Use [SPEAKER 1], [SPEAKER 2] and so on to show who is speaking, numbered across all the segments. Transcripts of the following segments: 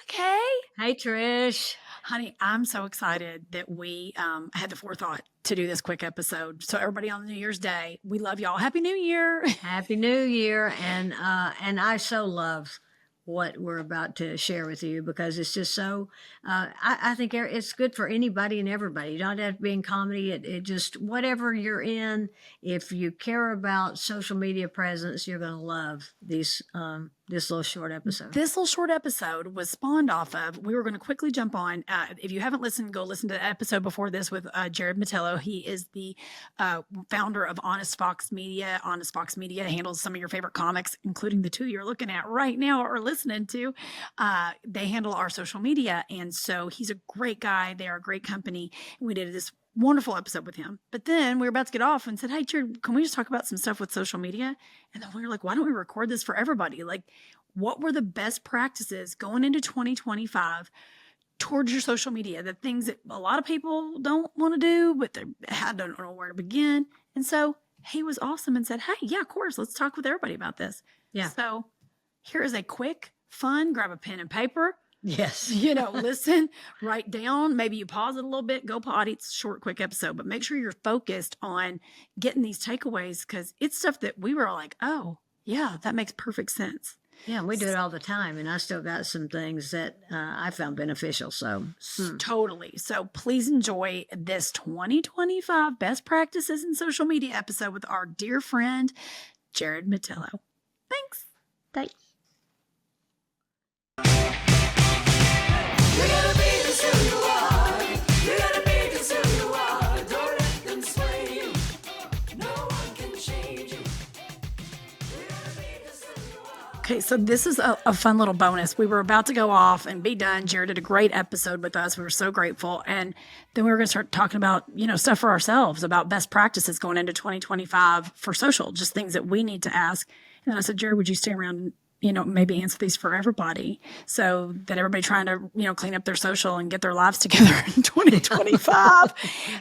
[SPEAKER 1] Kay.
[SPEAKER 2] Hey, Trish.
[SPEAKER 1] Honey, I'm so excited that we had the forethought to do this quick episode. So everybody on New Year's Day, we love y'all. Happy New Year.
[SPEAKER 2] Happy New Year. And I so love what we're about to share with you because it's just so, I think it's good for anybody and everybody. You don't have to be in comedy. It just, whatever you're in, if you care about social media presence, you're going to love this little short episode.
[SPEAKER 1] This little short episode was spawned off of, we were going to quickly jump on. If you haven't listened, go listen to the episode before this with Jared Mettello. He is the founder of Honest Fox Media. Honest Fox Media handles some of your favorite comics, including the two you're looking at right now or listening to. They handle our social media. And so he's a great guy. They are a great company. And we did this wonderful episode with him. But then we were about to get off and said, hey, Jared, can we just talk about some stuff with social media? And then we were like, why don't we record this for everybody? Like, what were the best practices going into 2025 towards your social media? The things that a lot of people don't want to do, but they don't know where to begin. And so he was awesome and said, hey, yeah, of course, let's talk with everybody about this.
[SPEAKER 2] Yeah.
[SPEAKER 1] So here is a quick, fun, grab a pen and paper.
[SPEAKER 2] Yes.
[SPEAKER 1] Listen, write down, maybe you pause it a little bit, go potty. It's a short, quick episode, but make sure you're focused on getting these takeaways because it's stuff that we were like, oh, yeah, that makes perfect sense.
[SPEAKER 2] Yeah, we do it all the time, and I still got some things that I found beneficial. So
[SPEAKER 1] Totally. So please enjoy this 2025 Best Practices in Social Media episode with our dear friend, Jared Mettello. Thanks.
[SPEAKER 2] Thanks.
[SPEAKER 1] Okay, so this is a fun little bonus. We were about to go off and be done. Jared did a great episode with us. We were so grateful. And then we were going to start talking about, stuff for ourselves, about best practices going into 2025 for social, just things that we need to ask. And then I said, Jared, would you stay around and, maybe answer these for everybody so that everybody trying to, clean up their social and get their lives together in 2025.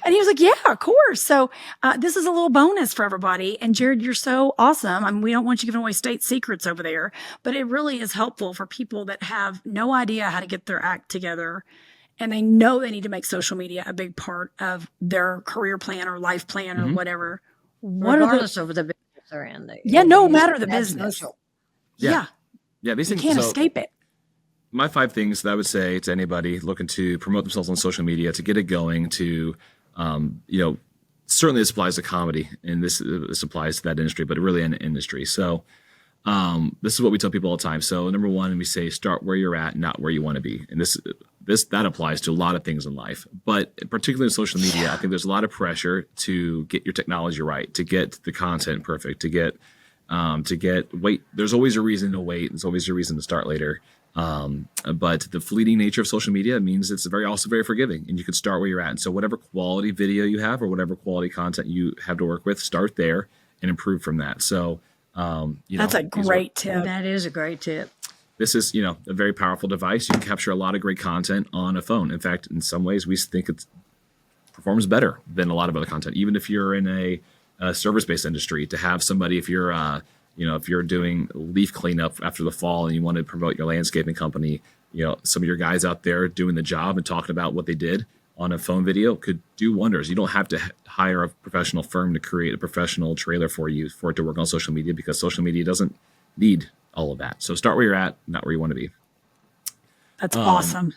[SPEAKER 1] And he was like, yeah, of course. So this is a little bonus for everybody. And Jared, you're so awesome. I mean, we don't want you giving away state secrets over there, but it really is helpful for people that have no idea how to get their act together. And they know they need to make social media a big part of their career plan or life plan or whatever.
[SPEAKER 2] Regardless of the business they're in.
[SPEAKER 1] No matter the business.
[SPEAKER 2] Social.
[SPEAKER 1] Yeah.
[SPEAKER 3] These things
[SPEAKER 1] you can't escape it.
[SPEAKER 3] My 5 things that I would say to anybody looking to promote themselves on social media, to get it going, to, certainly this applies to comedy and this applies to that industry, but really in the industry. So this is what we tell people all the time. So number 1, we say, start where you're at, not where you want to be. And that applies to a lot of things in life, but particularly in social media, I think there's a lot of pressure to get your technology right, to get the content perfect, to get wait. There's always a reason to wait. There's always a reason to start later. But the fleeting nature of social media means it's also very forgiving, and you can start where you're at. And so whatever quality video you have or whatever quality content you have to work with, start there and improve from that. So,
[SPEAKER 1] that's a great tip.
[SPEAKER 2] That is a great tip.
[SPEAKER 3] This is, a very powerful device. You can capture a lot of great content on a phone. In fact, in some ways, we think it performs better than a lot of other content, even if you're in a service-based industry, to have somebody, if you're if you're doing leaf cleanup after the fall and you want to promote your landscaping company, some of your guys out there doing the job and talking about what they did on a phone video could do wonders. You don't have to hire a professional firm to create a professional trailer for you for it to work on social media, because social media doesn't need all of that. So start where you're at, not where you want to be.
[SPEAKER 1] That's awesome.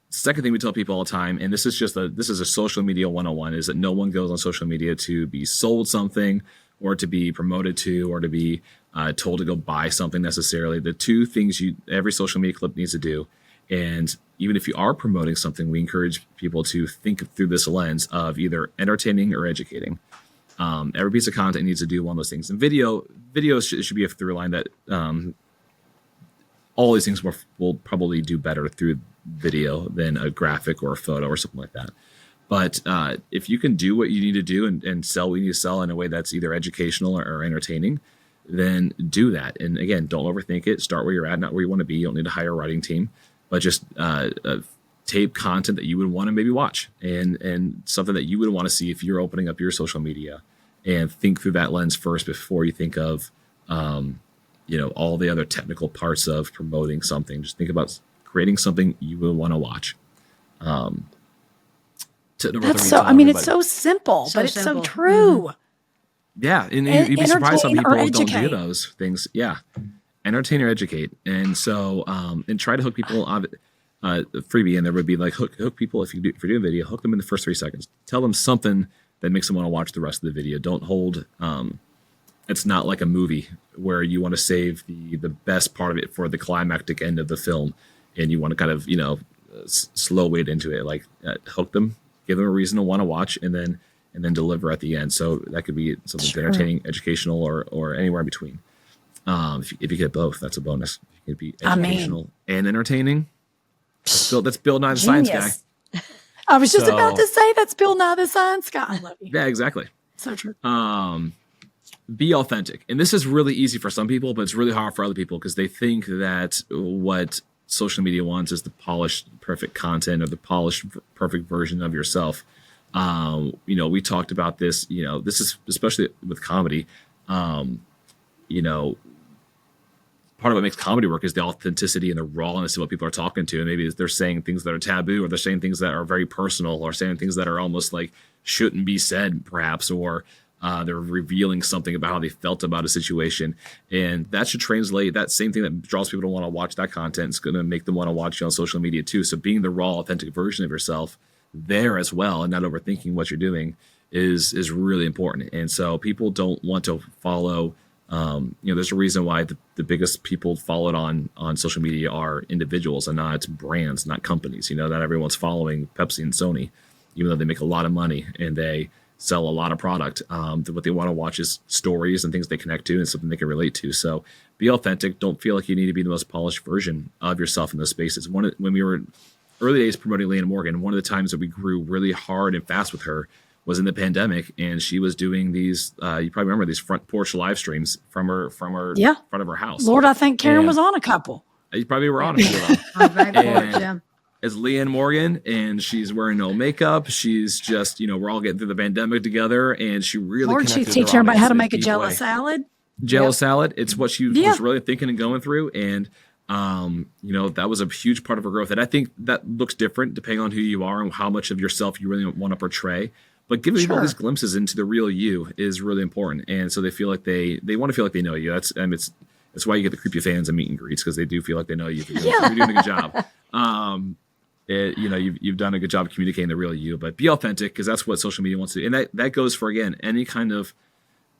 [SPEAKER 3] Second thing we tell people all the time, and this is a social media 101, is that no one goes on social media to be sold something or to be promoted to or to be told to go buy something necessarily. The 2 things every social media clip needs to do, and even if you are promoting something, we encourage people to think through this lens of either entertaining or educating. Every piece of content needs to do one of those things. And video should be a through line that all these things will probably do better through video than a graphic or a photo or something like that. But if you can do what you need to do and sell what you need to sell in a way that's either educational or entertaining, then do that. And again, don't overthink it. Start where you're at, not where you want to be. You don't need to hire a writing team, but just tape content that you would want to maybe watch and something that you would want to see if you're opening up your social media, and think through that lens first before you think of all the other technical parts of promoting something. Just think about creating something you will want to watch. Number
[SPEAKER 1] That's
[SPEAKER 3] three,
[SPEAKER 1] so,
[SPEAKER 3] tell
[SPEAKER 1] I mean, it's
[SPEAKER 3] everybody.
[SPEAKER 1] so simple,
[SPEAKER 2] So
[SPEAKER 1] but it's so
[SPEAKER 2] simple.
[SPEAKER 1] true.
[SPEAKER 3] Yeah, and
[SPEAKER 1] En-
[SPEAKER 3] you'd be surprised how
[SPEAKER 1] entertain or
[SPEAKER 3] people don't do
[SPEAKER 1] educate.
[SPEAKER 3] those things. Yeah, entertain or educate, and so and try to hook people on freebie, and there would be like hook people if you're doing video, hook them in the first 3 seconds. Tell them something that makes them want to watch the rest of the video. Don't hold. It's not like a movie where you want to save the best part of it for the climactic end of the film, and you want to kind of slow weight into it. Like hook them, give them a reason to want to watch, and then deliver at the end. So that could be something
[SPEAKER 1] Sure.
[SPEAKER 3] entertaining, educational, or anywhere in between. If you get both, that's a bonus. It could be
[SPEAKER 1] I mean-
[SPEAKER 3] educational and entertaining. That's Bill Nye the Science Guy.
[SPEAKER 1] Genius. I was just about
[SPEAKER 3] So-
[SPEAKER 1] to say that's Bill Nye the Science Guy. I love you.
[SPEAKER 3] Yeah, exactly.
[SPEAKER 1] So true.
[SPEAKER 3] Be authentic. And this is really easy for some people, but it's really hard for other people because they think that what social media wants is the polished, perfect content or the polished, perfect version of yourself. We talked about this, this is especially with comedy. Part of what makes comedy work is the authenticity and the rawness of what people are talking to. And maybe they're saying things that are taboo, or they're saying things that are very personal, or saying things that are almost like shouldn't be said, perhaps, or they're revealing something about how they felt about a situation. And that should translate. That same thing that draws people to want to watch that content is going to make them want to watch you on social media too. So being the raw, authentic version of yourself there as well, and not overthinking what you're doing is really important. And so people don't want to follow. There's a reason why the biggest people followed on social media are individuals and not brands, not companies. Not everyone's following Pepsi and Sony, even though they make a lot of money and they sell a lot of product. What they want to watch is stories and things they connect to and something they can relate to. So be authentic. Don't feel like you need to be the most polished version of yourself in those spaces. When we were early days promoting Leanne Morgan, one of the times that we grew really hard and fast with her was in the pandemic, and she was doing these. You probably remember these front porch live streams from her
[SPEAKER 1] Yeah.
[SPEAKER 3] front of her house.
[SPEAKER 1] Lord, I think Karen
[SPEAKER 3] And-
[SPEAKER 1] was on a couple.
[SPEAKER 3] You probably were on it.
[SPEAKER 2] On the back porch,
[SPEAKER 3] And-
[SPEAKER 2] yeah.
[SPEAKER 3] It's Leanne Morgan, and she's wearing no makeup. She's just, we're all getting through the pandemic together, and she really
[SPEAKER 1] Lord,
[SPEAKER 3] connected
[SPEAKER 1] she's
[SPEAKER 3] with her
[SPEAKER 1] teaching everybody how to
[SPEAKER 3] audience
[SPEAKER 1] make a
[SPEAKER 3] in deep
[SPEAKER 1] jello
[SPEAKER 3] way.
[SPEAKER 1] salad.
[SPEAKER 3] Jello salad. It's what she
[SPEAKER 1] Yeah.
[SPEAKER 3] was really thinking and going through, and that was a huge part of her growth. And I think that looks different depending on who you are and how much of yourself you really want to portray. But giving people
[SPEAKER 1] Sure.
[SPEAKER 3] these glimpses into the real you is really important, and so they feel like they want to feel like they know you. That's why you get the creepy fans and meet and greets, because they do feel like they know you. You're doing a good job. You've done a good job of communicating the real you, but be authentic, because that's what social media wants to do. And that goes for, again, any kind of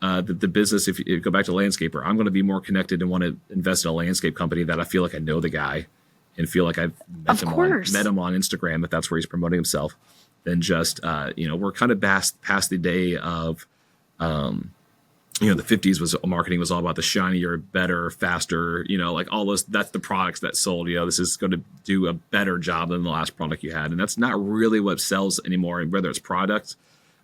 [SPEAKER 3] the business. If you go back to landscaper, I'm going to be more connected and want to invest in a landscape company that I feel like I know the guy and feel like I've
[SPEAKER 1] Of course.
[SPEAKER 3] met him on Instagram, if that's where he's promoting himself, than just, we're kind of past the day of, the 50s marketing was all about the shinier, better, faster, like all those, that's the products that sold. This is going to do a better job than the last product you had. And that's not really what sells anymore, whether it's products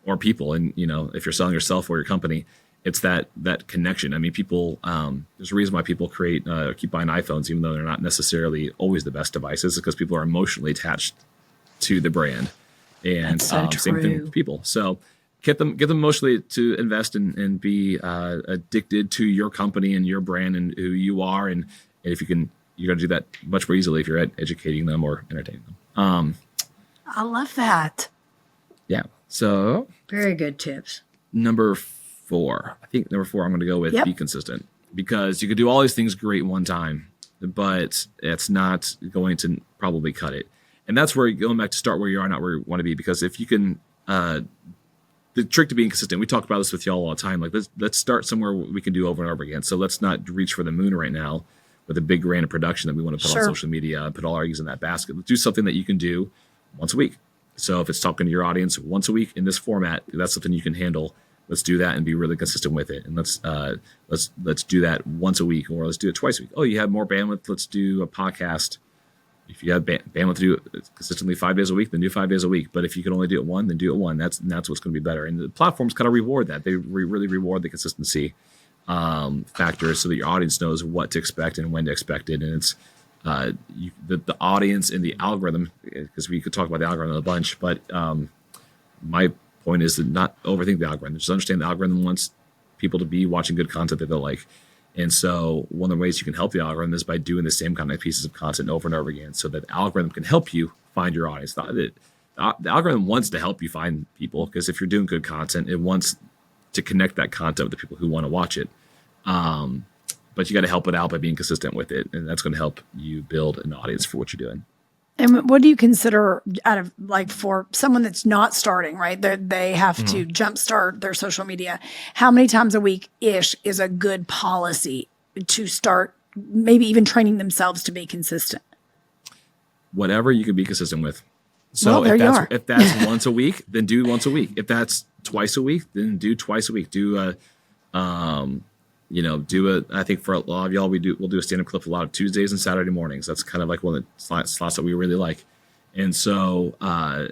[SPEAKER 3] or people. And, if you're selling yourself or your company, it's that connection. I mean, people, there's a reason why people keep buying iPhones, even though they're not necessarily always the best devices, because people are emotionally attached to the brand. And
[SPEAKER 1] That's so
[SPEAKER 3] same thing
[SPEAKER 1] true.
[SPEAKER 3] with people. So get them emotionally to invest and be addicted to your company and your brand and who you are. And if you can, you're going to do that much more easily if you're educating them or entertaining them.
[SPEAKER 1] I love that.
[SPEAKER 3] Yeah. So
[SPEAKER 2] Very good tips.
[SPEAKER 3] number 4, I'm going to go with
[SPEAKER 1] Yep.
[SPEAKER 3] be consistent, because you could do all these things great one time, but it's not going to probably cut it. And that's where, going back to start where you are, not where you want to be. Because if you can, the trick to being consistent, we talk about this with y'all all the time. Like, let's start somewhere we can do over and over again. So let's not reach for the moon right now with a big grand production that we want to put
[SPEAKER 1] Sure.
[SPEAKER 3] on social media and put all our eggs in that basket. Let's do something that you can do once a week. So if it's talking to your audience once a week in this format, that's something you can handle. Let's do that and be really consistent with it. And let's do that once a week, or let's do it twice a week. Oh, you have more bandwidth. Let's do a podcast. If you have bandwidth to do it consistently 5 days a week, then do 5 days a week. But if you can only do it one, then do it one. That's what's going to be better. And the platforms kind of reward that. They really reward the consistency factors, so that your audience knows what to expect and when to expect it. And it's the audience and the algorithm, because we could talk about the algorithm a bunch, but my point is to not overthink the algorithm. Just understand the algorithm wants people to be watching good content that they like. And so one of the ways you can help the algorithm is by doing the same kind of pieces of content over and over again, so that the algorithm can help you find your audience. The algorithm wants to help you find people, because if you're doing good content, it wants to connect that content with the people who want to watch it. But you got to help it out by being consistent with it. And that's going to help you build an audience for what you're doing.
[SPEAKER 1] And what do you consider, out of like, for someone that's not starting, right? They have to jumpstart their social media. How many times a week ish is a good policy to start, maybe even training themselves to be consistent?
[SPEAKER 3] Whatever you can be consistent with. So
[SPEAKER 1] Well, there you are.
[SPEAKER 3] if that's once a week, then do once a week. If that's twice a week, then do twice a week. I think for a lot of y'all, we'll do a stand-up clip a lot of Tuesdays and Saturday mornings. That's kind of like one of the slots that we really like. And so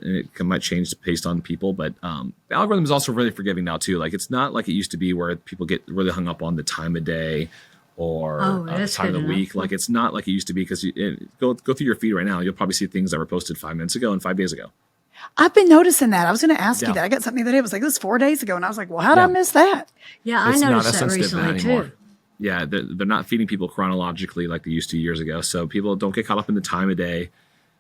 [SPEAKER 3] it might change based on people, but the algorithm is also really forgiving now too. Like, it's not like it used to be where people get really hung up on the time of day or the time of the week. Like, it's not like it used to be, because go through your feed right now. You'll probably see things that were posted 5 minutes ago and 5 days ago.
[SPEAKER 1] I've been noticing that. I was going to ask you
[SPEAKER 3] Yeah.
[SPEAKER 1] that. I got something the other day. It was like, this 4 days ago. And I was like, well, how did I miss that?
[SPEAKER 2] Yeah, I
[SPEAKER 3] It's not
[SPEAKER 2] noticed
[SPEAKER 3] as
[SPEAKER 2] that
[SPEAKER 3] sensitive to that
[SPEAKER 2] recently
[SPEAKER 3] anymore.
[SPEAKER 2] too.
[SPEAKER 3] Yeah, they're not feeding people chronologically like they used to years ago. So people don't get caught up in the time of day.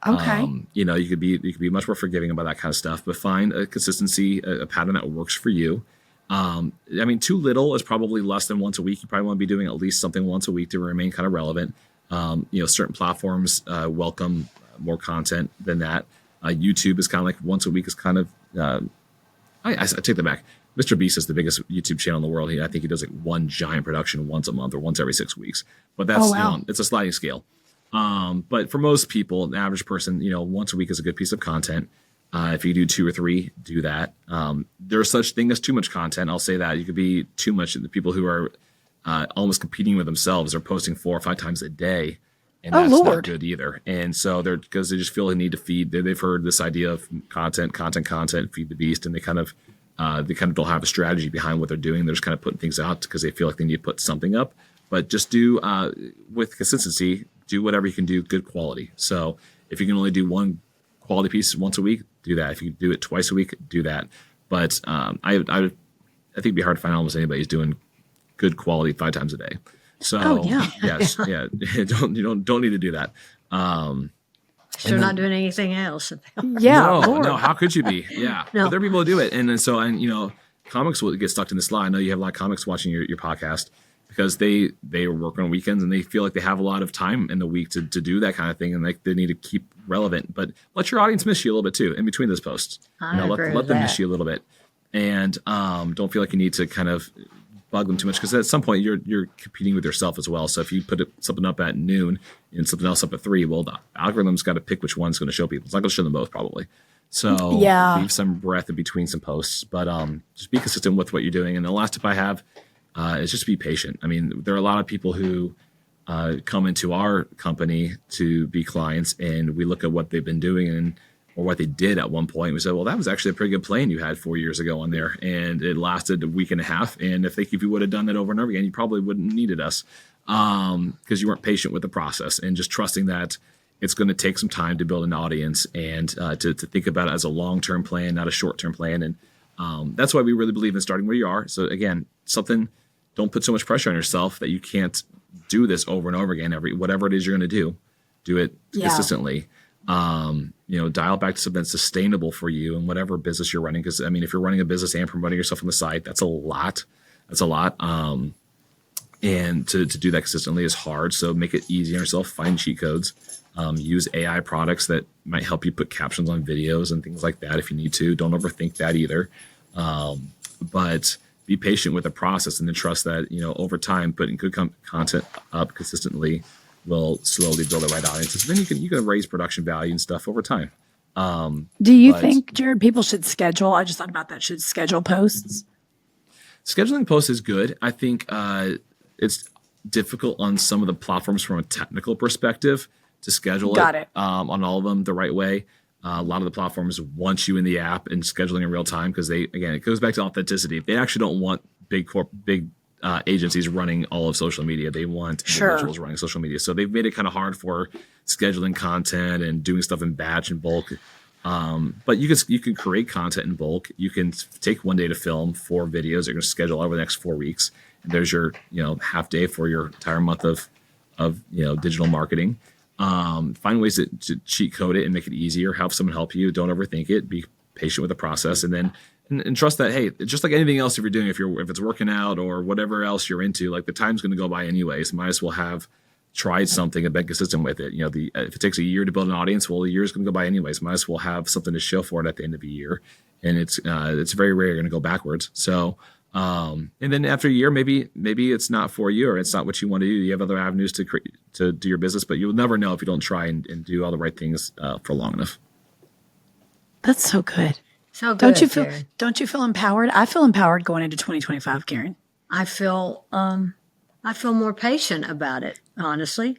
[SPEAKER 1] Okay.
[SPEAKER 3] You could be much more forgiving about that kind of stuff, but find a consistency, a pattern that works for you. Too little is probably less than once a week. You probably want to be doing at least something once a week to remain kind of relevant. Certain platforms welcome more content than that. YouTube is kind of like once a week is kind of, I take that back. Mr. Beast is the biggest YouTube channel in the world. I think he does like one giant production once a month or once every 6 weeks, but that's,
[SPEAKER 1] Oh, wow.
[SPEAKER 3] it's a sliding scale. But for most people, the average person, once a week is a good piece of content. If you do 2 or 3, do that. There's such thing as too much content. I'll say that you could be too much. The people who are almost competing with themselves are posting 4 or 5 times a day, and
[SPEAKER 1] Oh,
[SPEAKER 3] that's
[SPEAKER 1] Lord.
[SPEAKER 3] not good either. And so because they just feel they need to feed. They've heard this idea of content, feed the beast, and they kind of don't have a strategy behind what they're doing. They're just kind of putting things out because they feel like they need to put something up. But just do with consistency. Do whatever you can do, good quality. So if you can only do one quality piece once a week, do that. If you do it twice a week, do that. But I think it'd be hard to find almost anybody who's doing good quality 5 times a day. So
[SPEAKER 1] Oh, yeah.
[SPEAKER 3] yes, yeah, don't need to do that.
[SPEAKER 2] Sure, not doing anything else.
[SPEAKER 1] Yeah.
[SPEAKER 3] no,
[SPEAKER 1] Lord.
[SPEAKER 3] no, how could you be? Yeah,
[SPEAKER 2] No.
[SPEAKER 3] but there are people who do it, and comics will get stuck in this lie. I know you have a lot of comics watching your podcast, because they work on weekends and they feel like they have a lot of time in the week to do that kind of thing, and like they need to keep relevant. But let your audience miss you a little bit too in between those posts.
[SPEAKER 2] I agree
[SPEAKER 3] let
[SPEAKER 2] with
[SPEAKER 3] them
[SPEAKER 2] that.
[SPEAKER 3] miss you a little bit, and don't feel like you need to kind of bug them too much, because at some point you're competing with yourself as well. So if you put something up at noon and something else up at 3, well, the algorithm's got to pick which one's going to show people. It's not going to show them both probably. So
[SPEAKER 1] Yeah.
[SPEAKER 3] leave some breath in between some posts, but just be consistent with what you're doing. And the last tip I have is just be patient. I mean, there are a lot of people who come into our company to be clients, and we look at what they've been doing or what they did at one point. We said, well, that was actually a pretty good plan you had 4 years ago on there, and it lasted a week and a half. And if you would have done that over and over again, you probably wouldn't needed us, because you weren't patient with the process and just trusting that it's going to take some time to build an audience, and to think about it as a long-term plan, not a short-term plan. And that's why we really believe in starting where you are. So again, don't put so much pressure on yourself that you can't do this over and over again. Whatever it is you're going to do it
[SPEAKER 1] Yeah.
[SPEAKER 3] consistently. Dial back to something that's sustainable for you and whatever business you're running. Because if you're running a business and promoting yourself on the side, that's a lot. And to do that consistently is hard. So make it easy on yourself. Find cheat codes. Use AI products that might help you put captions on videos and things like that if you need to. Don't overthink that either. But be patient with the process, and then trust that over time putting good content up consistently will slowly build the right audiences. Then you can raise production value and stuff over time.
[SPEAKER 1] Do you
[SPEAKER 3] But-
[SPEAKER 1] think, Jared, people should schedule? I just thought about that. Should schedule posts?
[SPEAKER 3] Scheduling posts is good. I think it's difficult on some of the platforms from a technical perspective to schedule
[SPEAKER 1] Got it.
[SPEAKER 3] on all of them the right way. A lot of the platforms want you in the app and scheduling in real time, because it goes back to authenticity. They actually don't want big agencies running all of social media. They want
[SPEAKER 1] Sure.
[SPEAKER 3] individuals running social media. So they've made it kind of hard for scheduling content and doing stuff in batch and bulk. But you can create content in bulk. You can take one day to film 4 videos. You're going to schedule over the next 4 weeks, There's your, half day for your entire month of digital marketing. Find ways to cheat code it and make it easier. Have someone help you. Don't overthink it. Be patient with the process, and then and trust that, hey, just like anything else, if you're doing, if it's working out or whatever else you're into, like the time's going to go by anyways. Might as well have tried something and been consistent with it. If it takes a year to build an audience, well, a year is going to go by anyways. Might as well have something to show for it at the end of the year. And it's very rare you're going to go backwards. So, and then after a year, maybe it's not for you, or it's not what you want to do. You have other avenues to do your business, but you'll never know if you don't try and do all the right things for long enough.
[SPEAKER 1] That's so good.
[SPEAKER 2] So good.
[SPEAKER 1] Don't you feel empowered? I feel empowered going into 2025, Karen.
[SPEAKER 2] I feel more patient about it, honestly.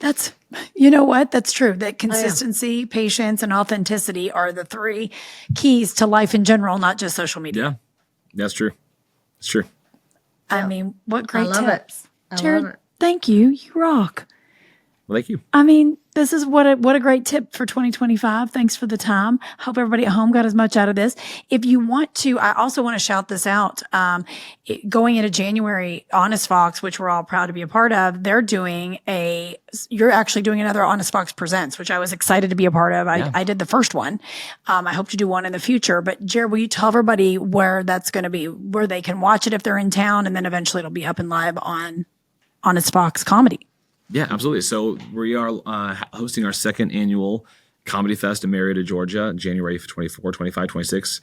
[SPEAKER 1] That's, you know what? That's true. That consistency, patience, and authenticity are the 3 keys to life in general, not just social media.
[SPEAKER 3] Yeah, that's true. It's true.
[SPEAKER 1] I mean, what great
[SPEAKER 2] I love
[SPEAKER 1] tips.
[SPEAKER 2] it.
[SPEAKER 1] Jared,
[SPEAKER 2] love it.
[SPEAKER 1] thank you. You rock.
[SPEAKER 3] Well, thank you.
[SPEAKER 1] I mean, this is what a great tip for 2025. Thanks for the time. Hope everybody at home got as much out of this. If you want to, I also want to shout this out. Going into January, Honest Fox, which we're all proud to be a part of, you're actually doing another Honest Fox Presents, which I was excited to be a part of. I did the first one. I hope to do one in the future. But Jared, will you tell everybody where that's going to be, where they can watch it if they're in town, and then eventually it'll be up and live on Honest Fox Comedy?
[SPEAKER 3] Yeah, absolutely. So we are hosting our 2nd annual Comedy Fest in Marietta, Georgia, January 24, 25, 26.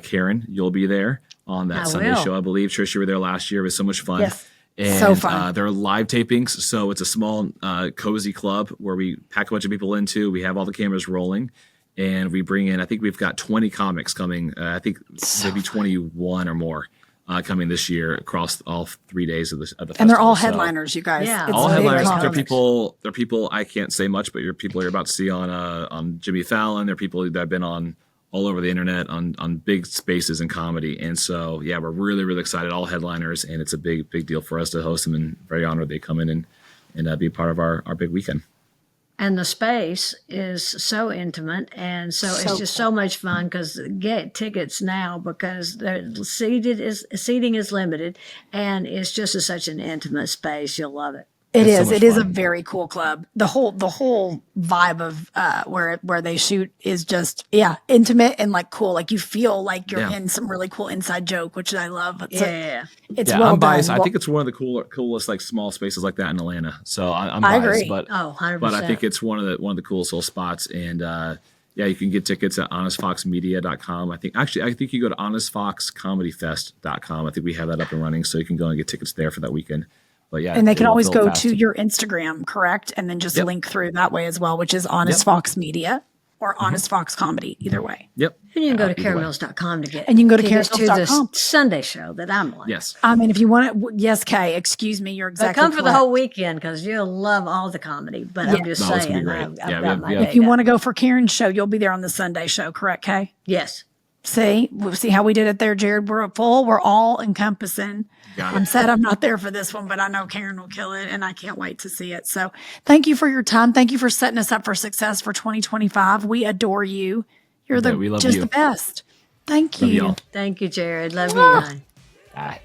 [SPEAKER 3] Karen, you'll be there on that Sunday show, I believe. Trish, you were there last year. It was so much fun.
[SPEAKER 1] Yes,
[SPEAKER 3] and,
[SPEAKER 1] so fun.
[SPEAKER 3] There are live tapings. So it's a small, cozy club where we pack a bunch of people into. We have all the cameras rolling. And we bring in, I think we've got 20 comics coming. I think maybe 21 or more. Coming this year across all 3 days of the festival.
[SPEAKER 1] And they're all headliners, you guys.
[SPEAKER 2] Yeah.
[SPEAKER 1] It's
[SPEAKER 3] All
[SPEAKER 1] big
[SPEAKER 3] headliners.
[SPEAKER 1] comics.
[SPEAKER 3] They're people I can't say much, but you're about to see on Jimmy Fallon. They're people that have been on all over the internet on big spaces in comedy. And so, yeah, we're really, really excited. All headliners, and it's a big deal for us to host them, and very honored they come in and be part of our big weekend.
[SPEAKER 2] And the space is so intimate, and so it's just so much fun. Because get tickets now, because seating is limited, and it's just such an intimate space. You'll love it.
[SPEAKER 1] It
[SPEAKER 3] It's so
[SPEAKER 1] is.
[SPEAKER 3] much
[SPEAKER 1] It is a
[SPEAKER 3] fun.
[SPEAKER 1] very cool club. The whole vibe of where they shoot is just intimate and like cool. Like you feel like you're in some really cool inside joke, which I love. It's
[SPEAKER 3] Yeah,
[SPEAKER 1] well
[SPEAKER 3] I'm biased.
[SPEAKER 1] done.
[SPEAKER 3] I think it's one of the coolest like small spaces like that in Atlanta. So I'm
[SPEAKER 1] I
[SPEAKER 3] biased,
[SPEAKER 1] agree.
[SPEAKER 3] but
[SPEAKER 2] 100%.
[SPEAKER 3] but I think it's one of the coolest little spots. And yeah, you can get tickets at honestfoxmedia.com. I think you go to honestfoxcomedyfest.com. I think we have that up and running, so you can go and get tickets there for that weekend. But yeah,
[SPEAKER 1] And they can
[SPEAKER 3] it'll
[SPEAKER 1] always
[SPEAKER 3] fill
[SPEAKER 1] go
[SPEAKER 3] fast.
[SPEAKER 1] to your Instagram, correct? And then just
[SPEAKER 3] Yep.
[SPEAKER 1] link through that way as well, which is Honest Fox Media or Honest Fox Comedy, either way.
[SPEAKER 3] Yep.
[SPEAKER 2] And you can go to
[SPEAKER 3] Either way.
[SPEAKER 2] caramels.com to get
[SPEAKER 1] And you can go to
[SPEAKER 2] tickets to
[SPEAKER 1] caramels.com.
[SPEAKER 2] the Sunday show that I'm on.
[SPEAKER 3] Yes.
[SPEAKER 1] I mean, if you want to, yes, Kay, excuse me, you're
[SPEAKER 2] But
[SPEAKER 1] exactly
[SPEAKER 2] come for the
[SPEAKER 1] correct.
[SPEAKER 2] whole weekend, because you'll love all the comedy. But I'm just
[SPEAKER 3] No, it's gonna
[SPEAKER 2] saying,
[SPEAKER 3] be great.
[SPEAKER 2] I've
[SPEAKER 3] Yeah,
[SPEAKER 2] got my
[SPEAKER 3] yeah.
[SPEAKER 2] date
[SPEAKER 1] If you
[SPEAKER 2] up.
[SPEAKER 1] want to go for Karen's show, you'll be there on the Sunday show, correct, Kay?
[SPEAKER 2] Yes.
[SPEAKER 1] See, we'll see how we did it there, Jared. We're all encompassing.
[SPEAKER 3] Got
[SPEAKER 1] I'm
[SPEAKER 3] it.
[SPEAKER 1] sad I'm not there for this one, but I know Karen will kill it, and I can't wait to see it. So thank you for your time. Thank you for setting us up for success for 2025. We adore you. You're
[SPEAKER 3] Yeah, we love
[SPEAKER 1] just
[SPEAKER 3] you.
[SPEAKER 1] the best. Thank
[SPEAKER 3] Love
[SPEAKER 1] you.
[SPEAKER 3] y'all.
[SPEAKER 2] Thank you, Jared. Love you. Bye.
[SPEAKER 3] Bye.